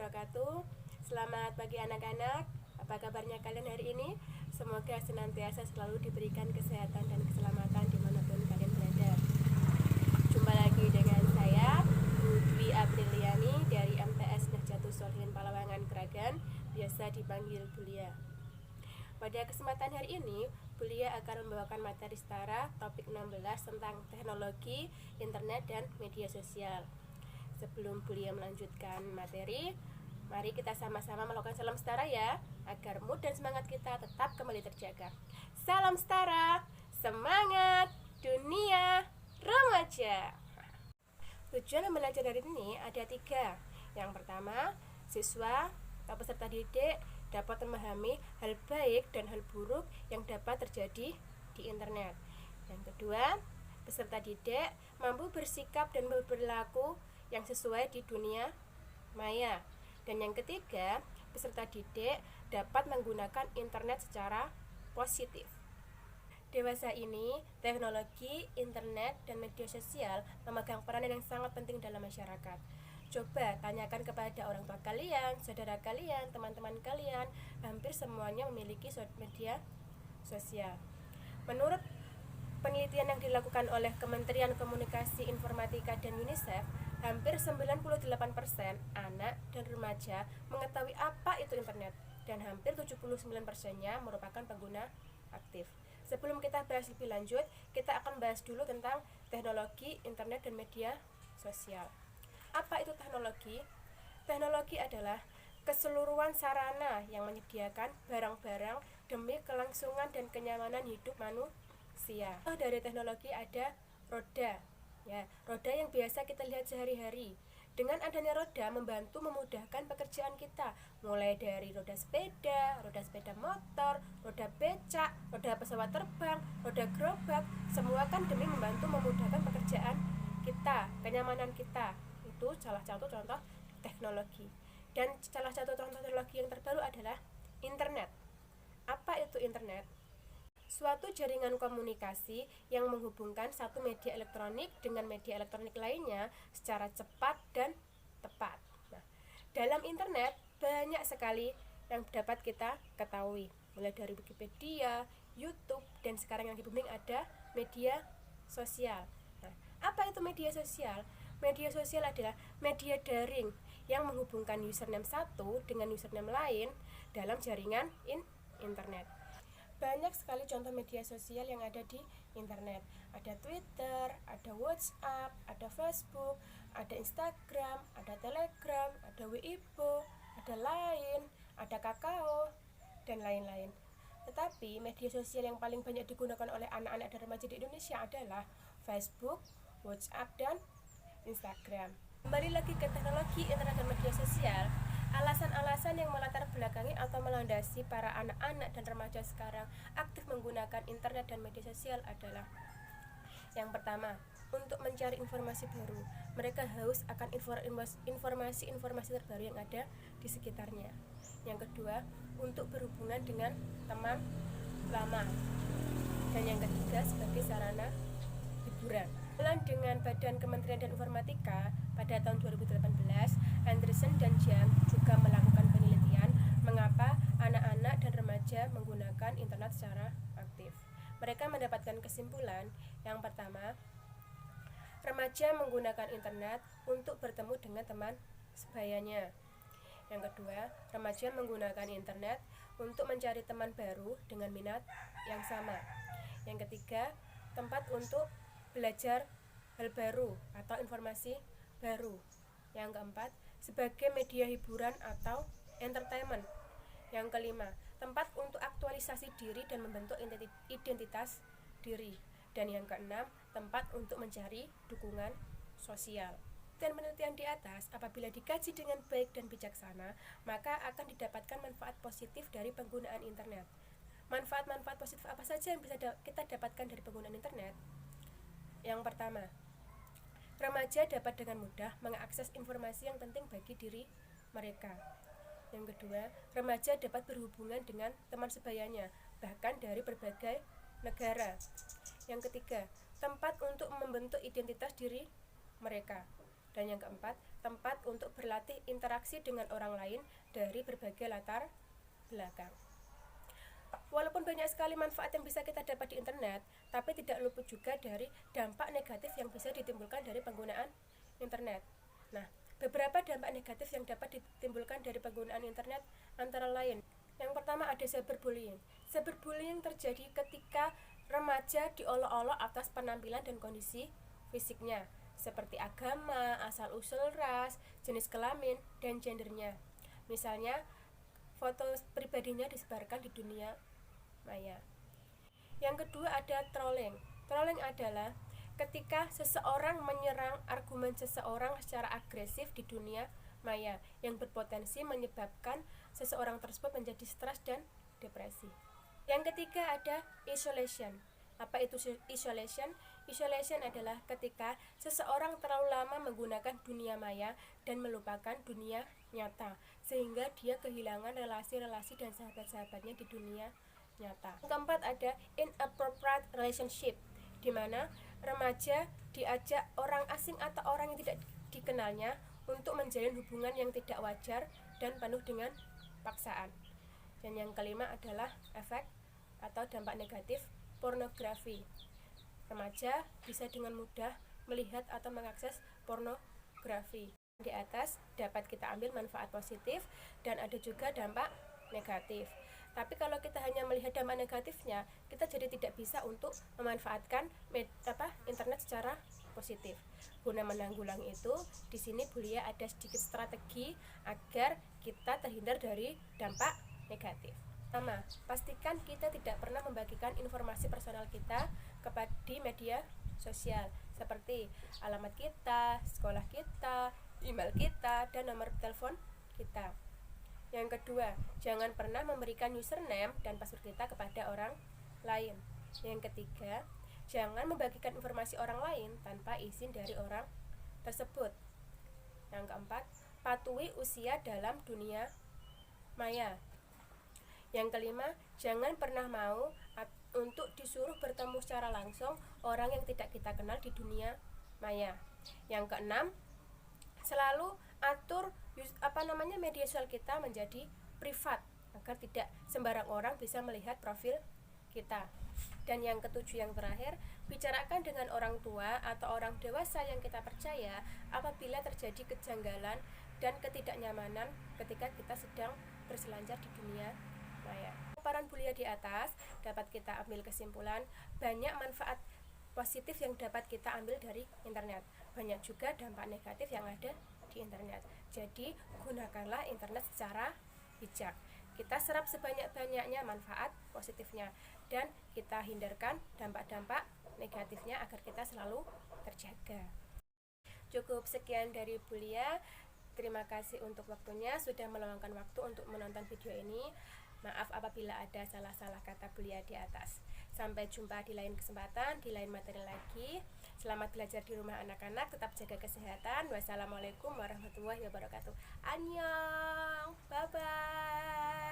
wabarakatuh. Selamat pagi anak-anak. Apa kabarnya kalian hari ini? Semoga senantiasa selalu diberikan kesehatan dan keselamatan dimanapun kalian berada. Jumpa lagi dengan saya, Bu Dwi Apriliani dari MTS Nahdlatul Sholihin Palawangan Kragan, biasa dipanggil Bulia. Pada kesempatan hari ini, Bulia akan membawakan materi setara topik 16 tentang teknologi, internet, dan media sosial. Sebelum Bulia melanjutkan materi, mari kita sama-sama melakukan salam setara ya, agar mood dan semangat kita tetap kembali terjaga. Salam setara, semangat dunia remaja. Tujuan belajar hari ini ada 3. Yang pertama, siswa atau peserta didik dapat memahami hal baik dan hal buruk yang dapat terjadi di internet. Yang kedua, peserta didik mampu bersikap dan berperilaku yang sesuai di dunia maya. Dan yang ketiga, peserta didik dapat menggunakan internet secara positif. Dewasa ini, teknologi, internet, dan media sosial memegang peranan yang sangat penting dalam masyarakat. Coba tanyakan kepada orang tua kalian, saudara kalian, teman-teman kalian, hampir semuanya memiliki media sosial. Menurut penelitian yang dilakukan oleh Kementerian Komunikasi Informatika dan UNICEF, hampir 98% anak dan remaja mengetahui apa itu internet, dan hampir 79%-nya merupakan pengguna aktif. Sebelum kita bahas lebih lanjut, kita akan bahas dulu tentang teknologi, internet, dan media sosial. Apa itu teknologi? Teknologi adalah keseluruhan sarana yang menyediakan barang-barang demi kelangsungan dan kenyamanan hidup manusia. Dari teknologi ada roda, roda yang biasa kita lihat sehari-hari. Dengan adanya roda membantu memudahkan pekerjaan kita, mulai dari roda sepeda motor, roda becak, roda pesawat terbang, roda gerobak, semua kan demi membantu memudahkan pekerjaan kita, kenyamanan kita. Itu salah satu contoh teknologi. Dan salah satu contoh teknologi yang terbaru adalah internet. Apa itu internet? Suatu jaringan komunikasi yang menghubungkan satu media elektronik dengan media elektronik lainnya secara cepat dan tepat. Nah, dalam internet banyak sekali yang dapat kita ketahui, mulai dari Wikipedia, YouTube, dan sekarang yang di booming ada media sosial. Nah, apa itu media sosial? Media sosial adalah media daring yang menghubungkan username satu dengan username lain dalam jaringan internet. Banyak sekali contoh media sosial yang ada di internet. Ada Twitter, ada WhatsApp, ada Facebook, ada Instagram, ada Telegram, ada Weibo, ada Line, ada Kakao, dan lain-lain. Tetapi media sosial yang paling banyak digunakan oleh anak-anak dan remaja di Indonesia adalah Facebook, WhatsApp, dan Instagram. Kembali lagi ke teknologi, internet, dan media sosial. Alasan-alasan yang melatar belakangi atau melandasi para anak-anak dan remaja sekarang aktif menggunakan internet dan media sosial adalah: yang pertama, untuk mencari informasi baru. Mereka haus akan informasi-informasi terbaru yang ada di sekitarnya. Yang kedua, untuk berhubungan dengan teman lama. Dan yang ketiga, sebagai sarana hiburan. Dengan Badan Kementerian dan Informatika pada tahun 2018, Anderson dan Jam juga melakukan penelitian mengapa anak-anak dan remaja menggunakan internet secara aktif. Mereka mendapatkan kesimpulan yang pertama, remaja menggunakan internet untuk bertemu dengan teman sebayanya. Yang kedua, remaja menggunakan internet untuk mencari teman baru dengan minat yang sama. Yang ketiga, tempat untuk belajar hal baru atau informasi baru. Yang keempat, sebagai media hiburan atau entertainment. Yang kelima, tempat untuk aktualisasi diri dan membentuk identitas diri. Dan yang keenam, tempat untuk mencari dukungan sosial. Dan penelitian di atas, apabila dikaji dengan baik dan bijaksana, maka akan didapatkan manfaat positif dari penggunaan internet. Manfaat-manfaat positif apa saja yang bisa kita dapatkan dari penggunaan internet? Yang pertama, remaja dapat dengan mudah mengakses informasi yang penting bagi diri mereka. Yang kedua, remaja dapat berhubungan dengan teman sebayanya, bahkan dari berbagai negara. Yang ketiga, tempat untuk membentuk identitas diri mereka. Dan yang keempat, tempat untuk berlatih interaksi dengan orang lain dari berbagai latar belakang. Walaupun banyak sekali manfaat yang bisa kita dapat di internet, tapi tidak luput juga dari dampak negatif yang bisa ditimbulkan dari penggunaan internet. Nah, beberapa dampak negatif yang dapat ditimbulkan dari penggunaan internet antara lain. Yang pertama ada cyberbullying. Cyberbullying terjadi ketika remaja diolok-olok atas penampilan dan kondisi fisiknya, seperti agama, asal-usul ras, jenis kelamin, dan gendernya. Misalnya, foto pribadinya disebarkan di dunia maya. Yang kedua ada trolling. Trolling adalah ketika seseorang menyerang argumen seseorang secara agresif di dunia maya yang berpotensi menyebabkan seseorang tersebut menjadi stres dan depresi. Yang ketiga ada isolation. Apa itu isolation? Isolation adalah ketika seseorang terlalu lama menggunakan dunia maya dan melupakan dunia nyata, sehingga dia kehilangan relasi-relasi dan sahabat-sahabatnya di dunia nyata. Yang keempat ada inappropriate relationship, di mana remaja diajak orang asing atau orang yang tidak dikenalnya untuk menjalin hubungan yang tidak wajar dan penuh dengan paksaan. Dan yang kelima adalah efek atau dampak negatif pornografi. Remaja bisa dengan mudah melihat atau mengakses pornografi. Di atas dapat kita ambil manfaat positif dan ada juga dampak negatif. Tapi kalau kita hanya melihat dampak negatifnya, kita jadi tidak bisa untuk memanfaatkan internet secara positif. Guna menanggulangi itu, di sini Bulia ada sedikit strategi agar kita terhindar dari dampak negatif. Pertama, pastikan kita tidak pernah membagikan informasi personal kita di media sosial seperti alamat kita, sekolah kita, email kita, dan nomor telepon kita. Yang kedua, jangan pernah memberikan username dan password kita kepada orang lain. Yang ketiga, jangan membagikan informasi orang lain tanpa izin dari orang tersebut. Yang keempat, patuhi usia dalam dunia maya. Yang kelima, jangan pernah mau untuk disuruh bertemu secara langsung orang yang tidak kita kenal di dunia maya. Yang keenam, selalu atur media sosial kita menjadi privat agar tidak sembarang orang bisa melihat profil kita. Dan yang ketujuh yang terakhir, bicarakan dengan orang tua atau orang dewasa yang kita percaya apabila terjadi kejanggalan dan ketidaknyamanan ketika kita sedang berselancar di dunia maya. Paparan Bulia di atas dapat kita ambil kesimpulan banyak manfaat positif yang dapat kita ambil dari internet. Banyak juga dampak negatif yang ada di internet. Jadi gunakanlah internet secara bijak. Kita serap sebanyak-banyaknya manfaat positifnya dan kita hindarkan dampak-dampak negatifnya agar kita selalu terjaga. Cukup sekian dari Bulia. Terima kasih untuk waktunya, sudah meluangkan waktu untuk menonton video ini. Maaf apabila ada salah-salah kata Bulia di atas. Sampai jumpa di lain kesempatan, di lain materi lagi. Selamat belajar di rumah anak-anak, tetap jaga kesehatan. Wassalamualaikum warahmatullahi wabarakatuh. Annyeong, bye-bye.